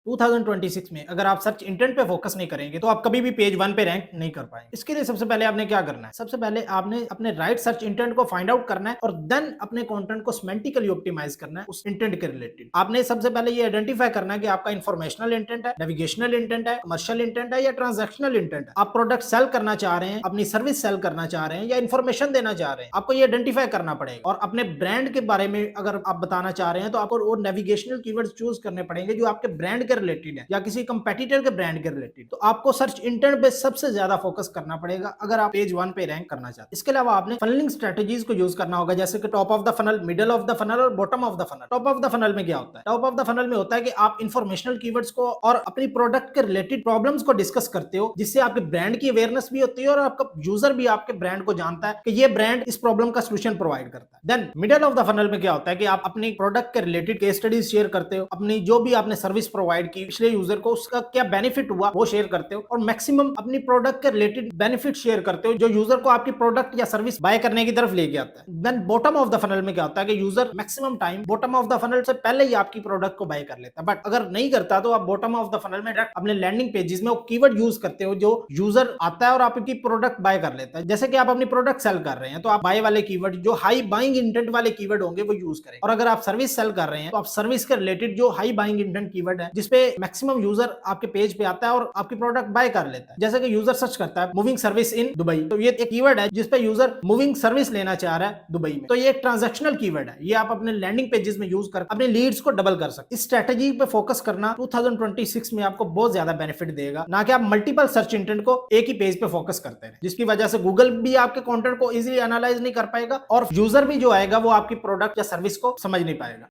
2026 में अगर आप सर्च इंटेंट पे फोकस नहीं करेंगे तो आप कभी भी पेज 1 पे रैंक नहीं कर पाएंगे। इसके लिए सबसे पहले आपने क्या करना है, सबसे पहले आपने अपने राइट सर्च इंटेंट को फाइंड आउट करना है और देन अपने कंटेंट को सेमेंटिकली ऑप्टिमाइज करना है उस इंटेंट के रिलेटेड। आपने सबसे पहले ये आइडेंटिफाई करना है कि आपका इंफॉर्मेशनल इंटेंट है, नेविगेशनल इंटेंट है, कमर्शियल इंटेंट है या ट्रांजैक्शनल इंटेंट है। आप प्रोडक्ट सेल करना चाह रहे हैं, अपनी सर्विस सेल करना चाह रहे हैं या इन्फॉर्मेशन देना चाह रहे हैं, आपको ये आइडेंटिफाई करना पड़ेगा। और अपने ब्रांड के बारे में अगर आप बताना चाह रहे हैं तो आपको वो नेविगेशनल कीवर्ड्स चूज करने पड़ेंगे जो आपके ब्रांड के रिलेटेड है या किसी कंपेटिटर के ब्रांड के रिलेटेड। तो आपको सर्च इंटेंट पे सबसे ज्यादा फोकस करना पड़ेगा अगर आप पेज 1 पे रैंक करना चाहते हैं। इसके अलावा आपने फनलिंग स्ट्रेटजीज को यूज करना होगा, जैसे कि top of the funnel, middle of the funnel और bottom of the funnel. Top of the funnel में क्या होता है? टॉप ऑफ द फनल में होता है कि आप इंफॉर्मेशनल कीवर्ड्स को और अपनी प्रोडक्ट के रिलेटेड प्रॉब्लम्स को डिस्कस करते हो, जिससे आपके ब्रांड की अवेयरनेस भी होती है और आपका यूजर भी आपके ब्रांड को जानता है कि ये ब्रांड इस प्रॉब्लम का सोल्यूशन प्रोवाइड करता है। Then middle of the funnel में क्या होता है कि आप अपनी प्रोडक्ट के रिलेटेड केस स्टडीज शेयर करते हो, अपनी जो भी आपने सर्विस प्रोवाइड की पिछले यूजर को उसका क्या बेनिफिट हुआ वो शेयर करते हो और मैक्सिमम अपनी प्रोडक्ट के रिलेटेड बेनिफिट शेयर करते हो जो यूजर को आपकी प्रोडक्ट या सर्विस बाय करने की तरफ लेके आता है। Then bottom of the funnel में क्या होता है कि user maximum time bottom of the funnel से पहले ही आपकी प्रोडक्ट को बाय कर लेता है, बट अगर नहीं करता तो आप बॉटम ऑफ द फनल में डायरेक्ट अपने लैंडिंग पेजेस में वो कीवर्ड यूज करते हो जो यूजर आता है और आपकी प्रोडक्ट बाय कर लेता है। जैसे कि आप अपनी प्रोडक्ट सेल कर रहे हैं तो आप बाय वाले कीवर्ड जो हाई बाइंग इंटेंट वाले कीवर्ड होंगे वो यूज करें, और अगर आप सर्विस सेल कर रहे हैं तो आप सर्विस के रिलेटेड जो हाई बाइंग इंटेंट कीवर्ड है जिसपे मैक्सिमम यूजर आपके पेज पे आता है और आपकी प्रोडक्ट बाय कर लेता है। जैसे कि यूजर सर्च करता है मूविंग सर्विस इन दुबई, तो ये एक कीवर्ड है जिसपे यूजर मूविंग सर्विस लेना चाह रहा है दुबई में, तो ये एक ट्रांजैक्शनल कीवर्ड है। ये आप अपने लैंडिंग पेजेस में यूज कर अपने लीड्स को डबल कर सकते। इस स्ट्रेटजी पे फोकस करना 2026 में आपको बहुत ज्यादा बेनिफिट देगा, ना कि आप मल्टीपल सर्च इंटेंट को एक ही पेज पे फोकस करते हैं, जिसकी वजह से गूगल भी आपके कंटेंट को इजीली एनालाइज नहीं कर पाएगा और यूजर भी जो आएगा वो आपकी प्रोडक्ट या सर्विस को समझ नहीं पाएगा।